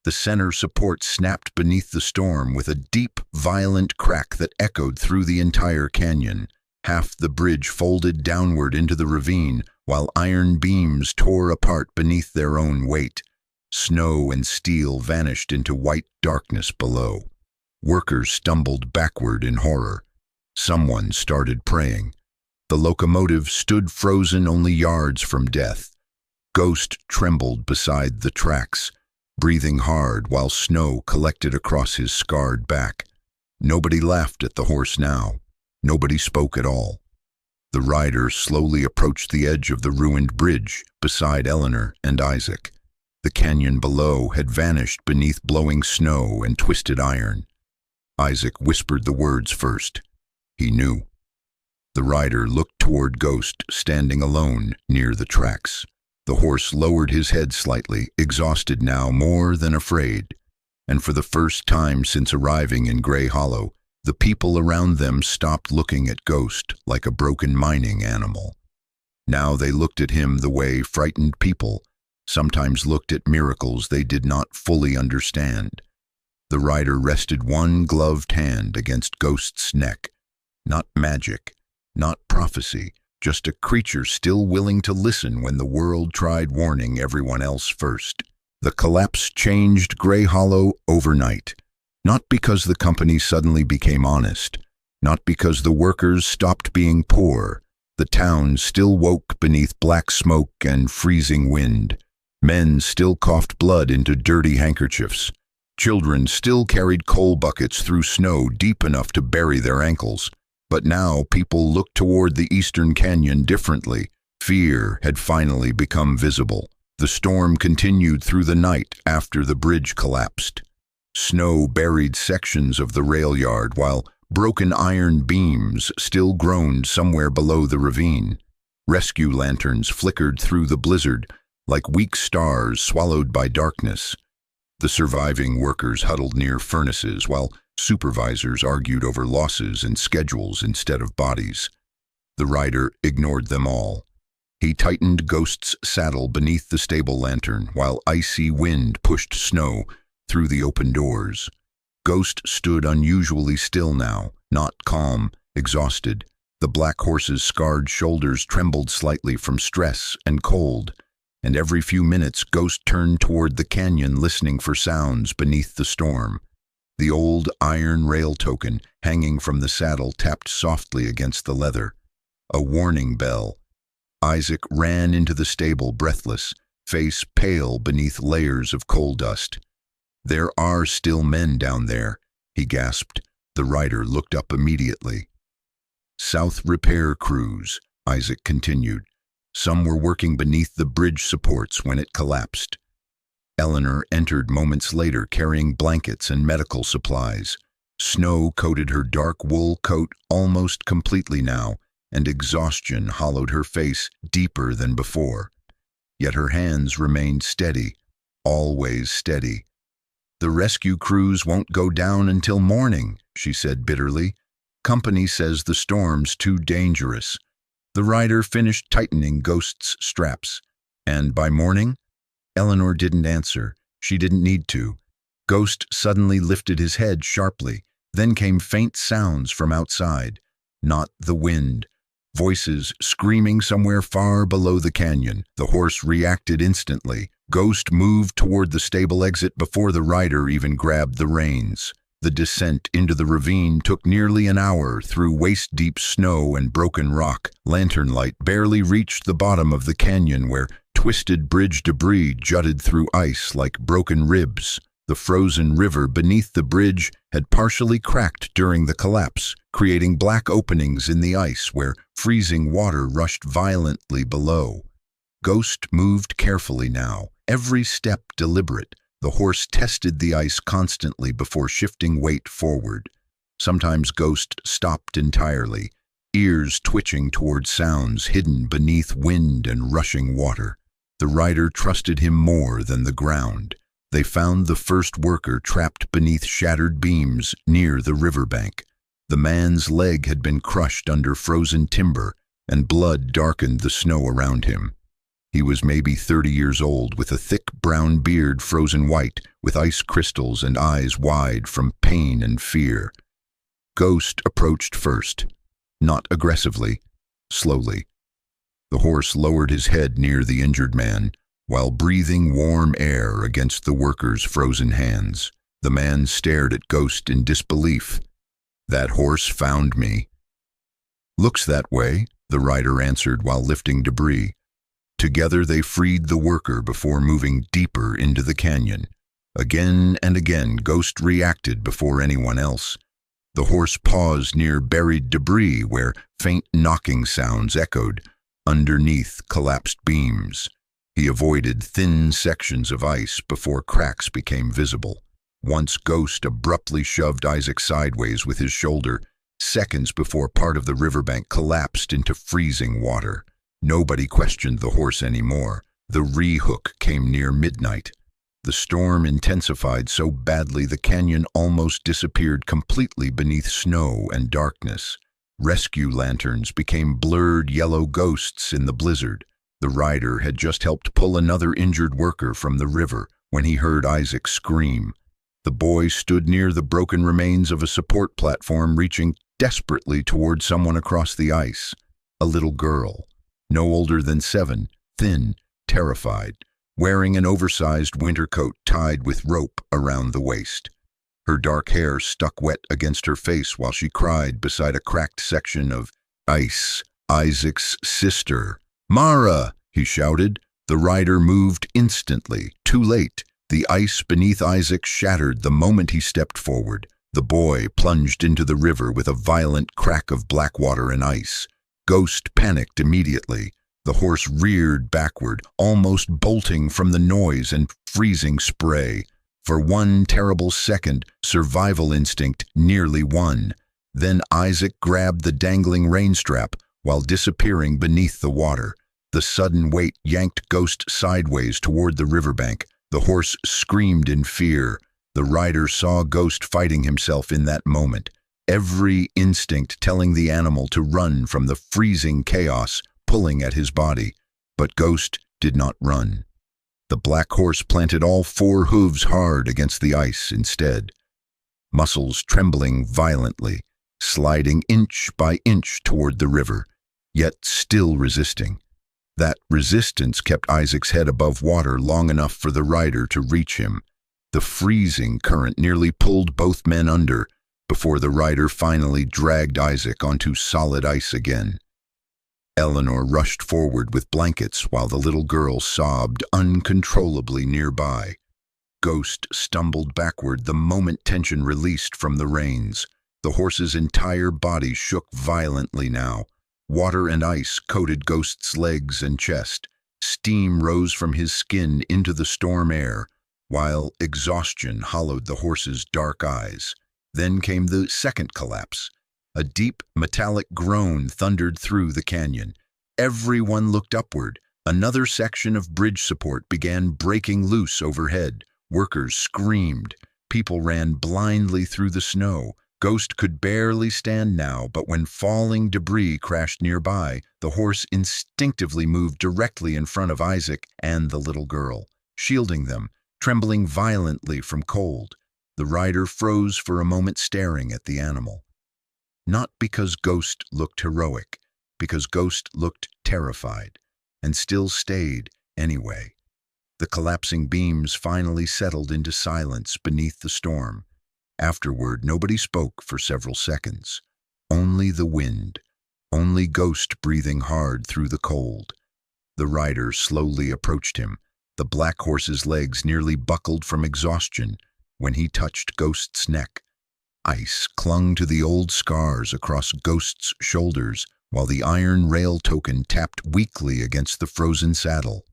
The center support snapped beneath the storm with a deep, violent crack that echoed through the entire canyon. Half the bridge folded downward into the ravine, while iron beams tore apart beneath their own weight. Snow and steel vanished into white darkness below. Workers stumbled backward in horror. Someone started praying. The locomotive stood frozen only yards from death. Ghost trembled beside the tracks, breathing hard while snow collected across his scarred back. Nobody laughed at the horse now. Nobody spoke at all. The rider slowly approached the edge of the ruined bridge beside Eleanor and Isaac. The canyon below had vanished beneath blowing snow and twisted iron. Isaac whispered the words first. He knew. The rider looked toward Ghost, standing alone near the tracks. The horse lowered his head slightly, exhausted now more than afraid. And for the first time since arriving in Grey Hollow, the people around them stopped looking at Ghost like a broken mining animal. Now they looked at him the way frightened people sometimes looked at miracles they did not fully understand. The rider rested one gloved hand against Ghost's neck. Not magic, not prophecy, just a creature still willing to listen when the world tried warning everyone else first. The collapse changed Grey Hollow overnight. Not because the company suddenly became honest, not because the workers stopped being poor. The town still woke beneath black smoke and freezing wind. Men still coughed blood into dirty handkerchiefs. Children still carried coal buckets through snow deep enough to bury their ankles. But now people looked toward the eastern canyon differently. Fear had finally become visible. The storm continued through the night after the bridge collapsed. Snow buried sections of the rail yard while broken iron beams still groaned somewhere below the ravine. Rescue lanterns flickered through the blizzard like weak stars swallowed by darkness. The surviving workers huddled near furnaces while supervisors argued over losses and schedules instead of bodies. The rider ignored them all. He tightened Ghost's saddle beneath the stable lantern while icy wind pushed snow through the open doors. Ghost stood unusually still now, not calm, exhausted. The black horse's scarred shoulders trembled slightly from stress and cold, and every few minutes Ghost turned toward the canyon listening for sounds beneath the storm. The old iron rail token hanging from the saddle tapped softly against the leather. A warning bell. Isaac ran into the stable breathless, face pale beneath layers of coal dust. "There are still men down there," he gasped. The rider looked up immediately. South repair crews, Isaac continued. Some were working beneath the bridge supports when it collapsed. Eleanor entered moments later carrying blankets and medical supplies. Snow coated her dark wool coat almost completely now, and exhaustion hollowed her face deeper than before. Yet her hands remained steady, always steady. "The rescue crews won't go down until morning," she said bitterly. "Company says the storm's too dangerous." The rider finished tightening Ghost's straps. "And by morning?" Eleanor didn't answer. She didn't need to. Ghost suddenly lifted his head sharply. Then came faint sounds from outside. Not the wind. Voices screaming somewhere far below the canyon. The horse reacted instantly. Ghost moved toward the stable exit before the rider even grabbed the reins. The descent into the ravine took nearly an hour through waist-deep snow and broken rock. Lantern light barely reached the bottom of the canyon where twisted bridge debris jutted through ice like broken ribs. The frozen river beneath the bridge had partially cracked during the collapse, creating black openings in the ice where freezing water rushed violently below. Ghost moved carefully now, every step deliberate. The horse tested the ice constantly before shifting weight forward. Sometimes Ghost stopped entirely, ears twitching toward sounds hidden beneath wind and rushing water. The rider trusted him more than the ground. They found the first worker trapped beneath shattered beams near the riverbank. The man's leg had been crushed under frozen timber, and blood darkened the snow around him. He was maybe 30 years old, with a thick brown beard frozen white, with ice crystals and eyes wide from pain and fear. Ghost approached first, not aggressively, slowly. The horse lowered his head near the injured man, while breathing warm air against the worker's frozen hands. The man stared at Ghost in disbelief. "That horse found me." "Looks that way," the rider answered while lifting debris. Together they freed the worker before moving deeper into the canyon. Again and again Ghost reacted before anyone else. The horse paused near buried debris where faint knocking sounds echoed underneath collapsed beams. He avoided thin sections of ice before cracks became visible. Once Ghost abruptly shoved Isaac sideways with his shoulder, seconds before part of the riverbank collapsed into freezing water. Nobody questioned the horse anymore. The re-hook came near midnight. The storm intensified so badly the canyon almost disappeared completely beneath snow and darkness. Rescue lanterns became blurred yellow ghosts in the blizzard. The rider had just helped pull another injured worker from the river when he heard Isaac scream. The boy stood near the broken remains of a support platform, reaching desperately toward someone across the ice. A little girl, no older than 7, thin, terrified, wearing an oversized winter coat tied with rope around the waist. Her dark hair stuck wet against her face while she cried beside a cracked section of ice. "Isaac's sister." "Mara!" he shouted. The rider moved instantly. Too late. The ice beneath Isaac shattered the moment he stepped forward. The boy plunged into the river with a violent crack of black water and ice. Ghost panicked immediately. The horse reared backward, almost bolting from the noise and freezing spray. For one terrible second, survival instinct nearly won. Then Isaac grabbed the dangling rein strap while disappearing beneath the water. The sudden weight yanked Ghost sideways toward the riverbank. The horse screamed in fear. The rider saw Ghost fighting himself in that moment, every instinct telling the animal to run from the freezing chaos pulling at his body. But Ghost did not run. The black horse planted all 4 hooves hard against the ice instead, muscles trembling violently, sliding inch by inch toward the river, yet still resisting. That resistance kept Isaac's head above water long enough for the rider to reach him. The freezing current nearly pulled both men under before the rider finally dragged Isaac onto solid ice again. Eleanor rushed forward with blankets while the little girl sobbed uncontrollably nearby. Ghost stumbled backward the moment tension released from the reins. The horse's entire body shook violently now. Water and ice coated Ghost's legs and chest. Steam rose from his skin into the storm air, while exhaustion hollowed the horse's dark eyes. Then came the second collapse. A deep, metallic groan thundered through the canyon. Everyone looked upward. Another section of bridge support began breaking loose overhead. Workers screamed. People ran blindly through the snow. Ghost could barely stand now, but when falling debris crashed nearby, the horse instinctively moved directly in front of Isaac and the little girl, shielding them, trembling violently from cold. The rider froze for a moment, staring at the animal. Not because Ghost looked heroic, because Ghost looked terrified, and still stayed anyway. The collapsing beams finally settled into silence beneath the storm. Afterward, nobody spoke for several seconds. Only the wind, only Ghost breathing hard through the cold. The rider slowly approached him. The black horse's legs nearly buckled from exhaustion when he touched Ghost's neck. Ice clung to the old scars across Ghost's shoulders, while the iron rail token tapped weakly against the frozen saddle.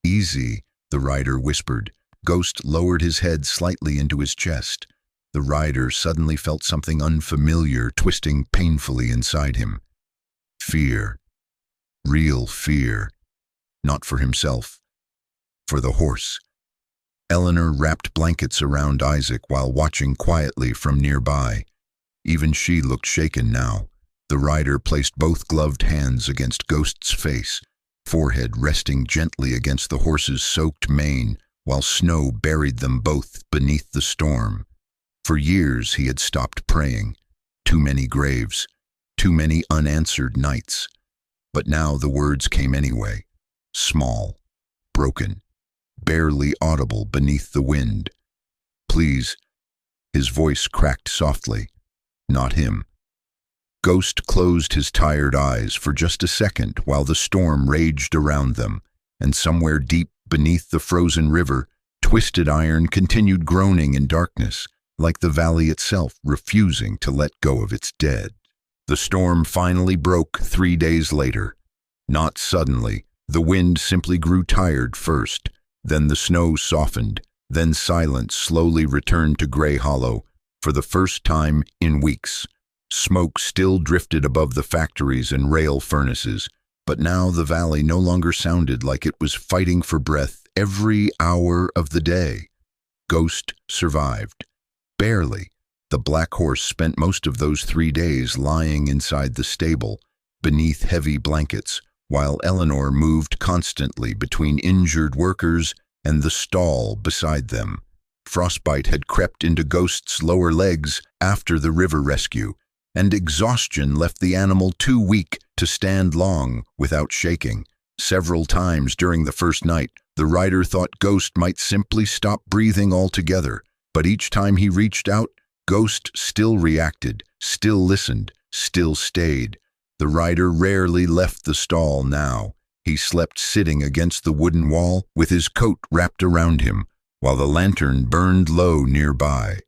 "Easy," the rider whispered. Ghost lowered his head slightly into his chest. The rider suddenly felt something unfamiliar twisting painfully inside him. Fear. Real fear. Not for himself. For the horse. Eleanor wrapped blankets around Isaac while watching quietly from nearby. Even she looked shaken now. The rider placed both gloved hands against Ghost's face, forehead resting gently against the horse's soaked mane, while snow buried them both beneath the storm. For years he had stopped praying. Too many graves, too many unanswered nights. But now the words came anyway. Small, broken, barely audible beneath the wind. "Please." His voice cracked softly. Not him. Ghost closed his tired eyes for just a second while the storm raged around them, and somewhere deep beneath the frozen river, twisted iron continued groaning in darkness, like the valley itself refusing to let go of its dead. The storm finally broke 3 days later. Not suddenly. The wind simply grew tired first. Then the snow softened. Then silence slowly returned to Gray Hollow for the first time in weeks. Smoke still drifted above the factories and rail furnaces, but now the valley no longer sounded like it was fighting for breath every hour of the day. Ghost survived. Barely. The black horse spent most of those 3 days lying inside the stable, beneath heavy blankets, while Eleanor moved constantly between injured workers and the stall beside them. Frostbite had crept into Ghost's lower legs after the river rescue, and exhaustion left the animal too weak to stand long without shaking. Several times during the first night, the rider thought Ghost might simply stop breathing altogether, but each time he reached out, Ghost still reacted, still listened, still stayed. The rider rarely left the stall now. He slept sitting against the wooden wall with his coat wrapped around him, while the lantern burned low nearby.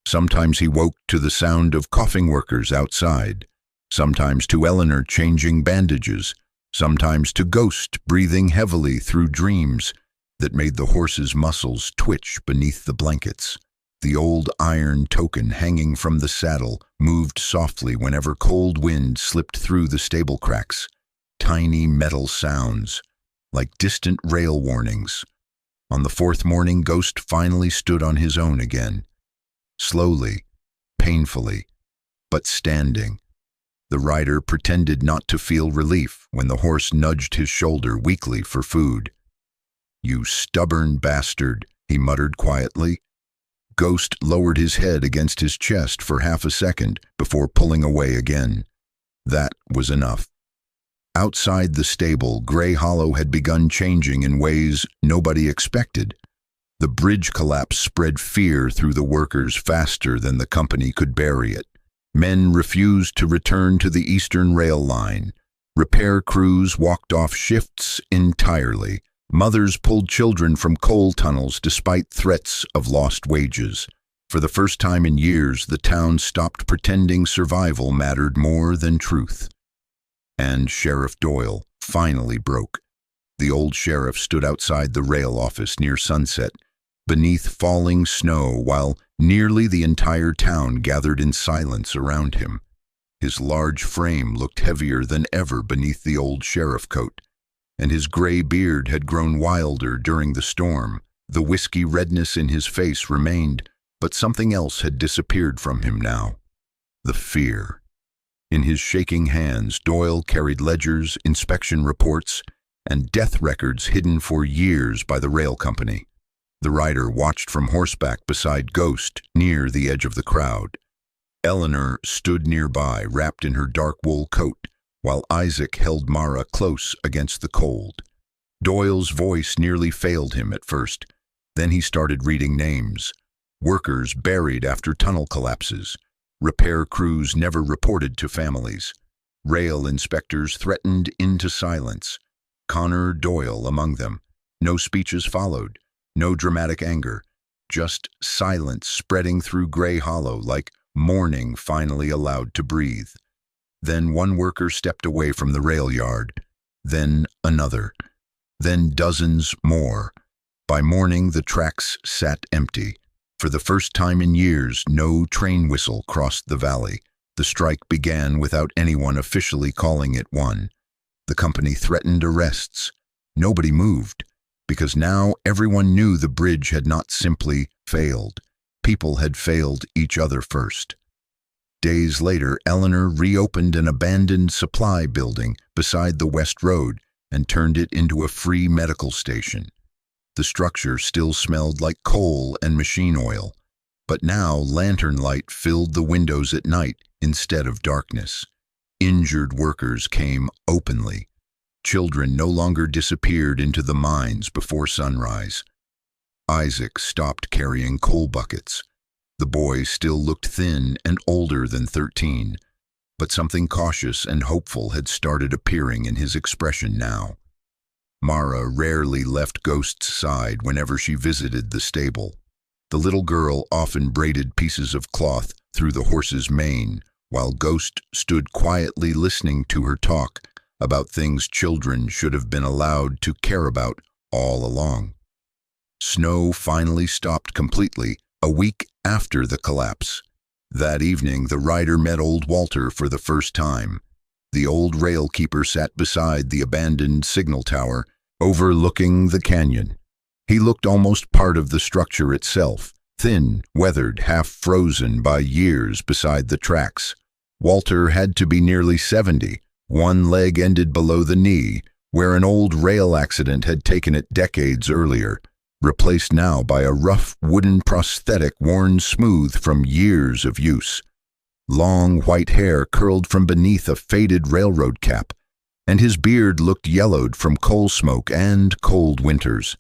Sometimes he woke to the sound of coughing workers outside, sometimes to Eleanor changing bandages, sometimes to Ghost breathing heavily through dreams that made the horse's muscles twitch beneath the blankets. The old iron token hanging from the saddle moved softly whenever cold wind slipped through the stable cracks. Tiny metal sounds, like distant rail warnings. On the 4th morning, Ghost finally stood on his own again. Slowly, painfully, but standing. The rider pretended not to feel relief when the horse nudged his shoulder weakly for food. "You stubborn bastard," he muttered quietly. Ghost lowered his head against his chest for half a second before pulling away again. That was enough. Outside the stable, Gray Hollow had begun changing in ways nobody expected. The bridge collapse spread fear through the workers faster than the company could bury it. Men refused to return to the Eastern Rail line. Repair crews walked off shifts entirely. Mothers pulled children from coal tunnels despite threats of lost wages. For the first time in years, the town stopped pretending survival mattered more than truth. And Sheriff Doyle finally broke. The old sheriff stood outside the rail office near sunset, beneath falling snow, while nearly the entire town gathered in silence around him. His large frame looked heavier than ever beneath the old sheriff coat, and his gray beard had grown wilder during the storm. The whiskey redness in his face remained, but something else had disappeared from him now. The fear. In his shaking hands, Doyle carried ledgers, inspection reports, and death records hidden for years by the rail company. The rider watched from horseback beside Ghost, near the edge of the crowd. Eleanor stood nearby, wrapped in her dark wool coat, while Isaac held Mara close against the cold. Doyle's voice nearly failed him at first. Then he started reading names. Workers buried after tunnel collapses. Repair crews never reported to families. Rail inspectors threatened into silence. Connor Doyle among them. No speeches followed. No dramatic anger. Just silence spreading through Gray Hollow like morning finally allowed to breathe. Then one worker stepped away from the rail yard. Then another. Then dozens more. By morning, the tracks sat empty. For the first time in years, no train whistle crossed the valley. The strike began without anyone officially calling it one. The company threatened arrests. Nobody moved, because now everyone knew the bridge had not simply failed. People had failed each other first. Days later, Eleanor reopened an abandoned supply building beside the West Road and turned it into a free medical station. The structure still smelled like coal and machine oil, but now lantern light filled the windows at night instead of darkness. Injured workers came openly. Children no longer disappeared into the mines before sunrise. Isaac stopped carrying coal buckets. The boy still looked thin and older than 13, but something cautious and hopeful had started appearing in his expression now. Mara rarely left Ghost's side whenever she visited the stable. The little girl often braided pieces of cloth through the horse's mane, while Ghost stood quietly listening to her talk about things children should have been allowed to care about all along. Snow finally stopped completely a week after the collapse. That evening, the rider met old Walter for the first time. The old rail keeper sat beside the abandoned signal tower, overlooking the canyon. He looked almost part of the structure itself, thin, weathered, half frozen by years beside the tracks. Walter had to be nearly 70. One leg ended below the knee, where an old rail accident had taken it decades earlier, replaced now by a rough wooden prosthetic worn smooth from years of use. Long white hair curled from beneath a faded railroad cap, and his beard looked yellowed from coal smoke and cold winters.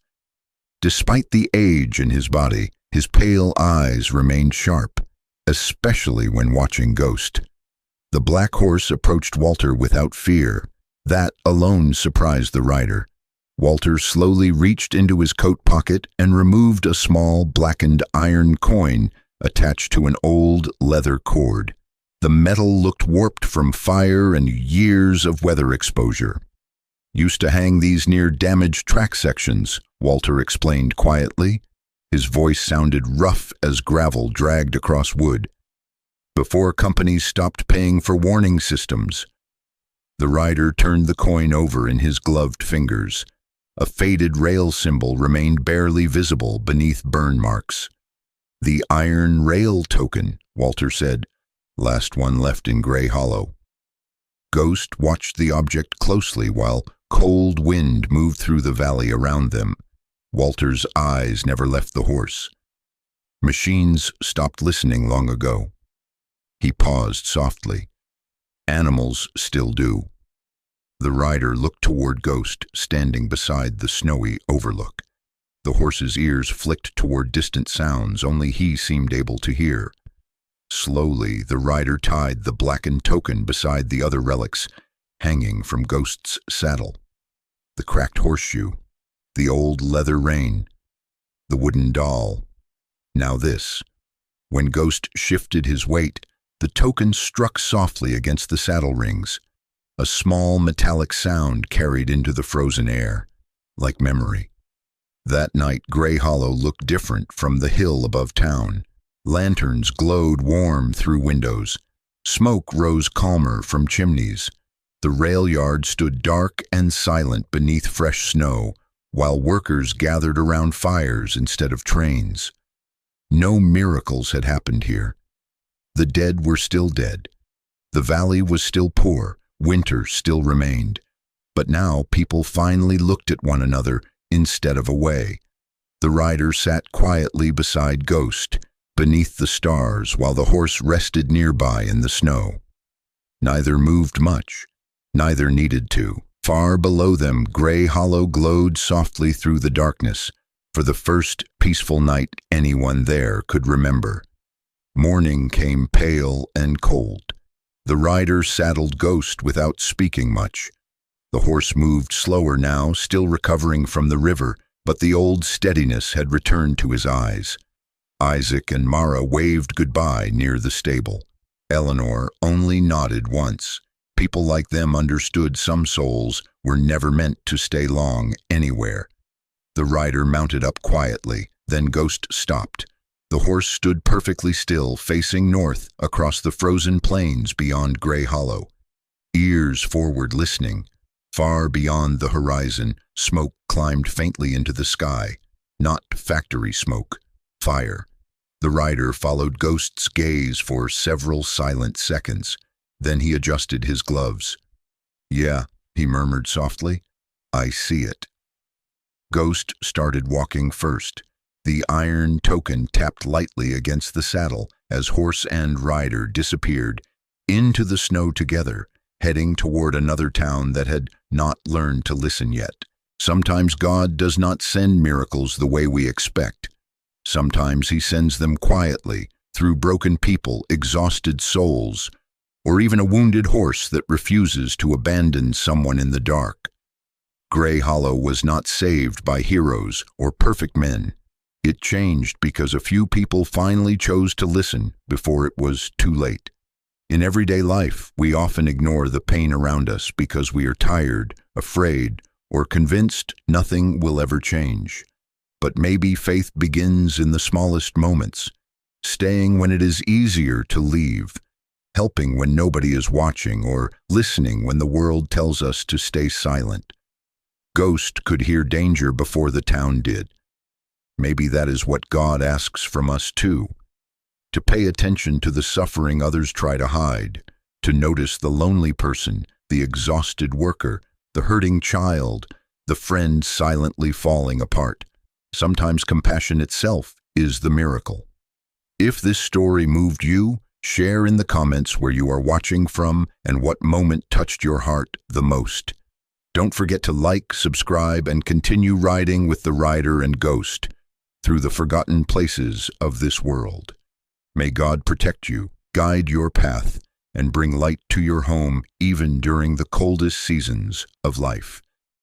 Despite the age in his body, his pale eyes remained sharp, especially when watching Ghost. The black horse approached Walter without fear. That alone surprised the rider. Walter slowly reached into his coat pocket and removed a small blackened iron coin attached to an old leather cord. The metal looked warped from fire and years of weather exposure. "Used to hang these near damaged track sections," Walter explained quietly. His voice sounded rough as gravel dragged across wood. "Before companies stopped paying for warning systems." The rider turned the coin over in his gloved fingers. A faded rail symbol remained barely visible beneath burn marks. "The iron rail token," Walter said. "Last one left in Gray Hollow." Ghost watched the object closely while cold wind moved through the valley around them. Walter's eyes never left the horse. Machines stopped listening long ago. He paused softly. Animals still do. The rider looked toward Ghost, standing beside the snowy overlook. The horse's ears flicked toward distant sounds only he seemed able to hear. Slowly, the rider tied the blackened token beside the other relics, hanging from Ghost's saddle. The cracked horseshoe, the old leather rein, the wooden doll. Now this. When Ghost shifted his weight, the token struck softly against the saddle rings. A small metallic sound carried into the frozen air, like memory. That night, Grey Hollow looked different from the hill above town. Lanterns glowed warm through windows. Smoke rose calmer from chimneys. The rail yard stood dark and silent beneath fresh snow, while workers gathered around fires instead of trains. No miracles had happened here. The dead were still dead. The valley was still poor. Winter still remained. But now people finally looked at one another instead of away. The rider sat quietly beside Ghost, beneath the stars, while the horse rested nearby in the snow. Neither moved much. Neither needed to. Far below them, Grey Hollow glowed softly through the darkness, for the first peaceful night anyone there could remember. Morning came pale and cold. The rider saddled Ghost without speaking much. The horse moved slower now, still recovering from the river, but the old steadiness had returned to his eyes. Isaac and Mara waved goodbye near the stable. Eleanor only nodded once. People like them understood some souls were never meant to stay long anywhere. The rider mounted up quietly, then Ghost stopped. The horse stood perfectly still, facing north across the frozen plains beyond Grey Hollow. Ears forward, listening. Far beyond the horizon, smoke climbed faintly into the sky. Not factory smoke, fire. The rider followed Ghost's gaze for several silent seconds. Then he adjusted his gloves. "Yeah," he murmured softly. "I see it." Ghost started walking first. The iron token tapped lightly against the saddle as horse and rider disappeared into the snow together, heading toward another town that had not learned to listen yet. Sometimes God does not send miracles the way we expect. Sometimes he sends them quietly, through broken people, exhausted souls, or even a wounded horse that refuses to abandon someone in the dark. Grey Hollow was not saved by heroes or perfect men. It changed because a few people finally chose to listen before it was too late. In everyday life, we often ignore the pain around us because we are tired, afraid, or convinced nothing will ever change. But maybe faith begins in the smallest moments, staying when it is easier to leave, helping when nobody is watching, or listening when the world tells us to stay silent. Ghost could hear danger before the town did. Maybe that is what God asks from us too. To pay attention to the suffering others try to hide, to notice the lonely person, the exhausted worker, the hurting child, the friend silently falling apart. Sometimes compassion itself is the miracle. If this story moved you, share in the comments where you are watching from and what moment touched your heart the most. Don't forget to like, subscribe, and continue riding with the rider and Ghost through the forgotten places of this world. May God protect you, guide your path, and bring light to your home even during the coldest seasons of life.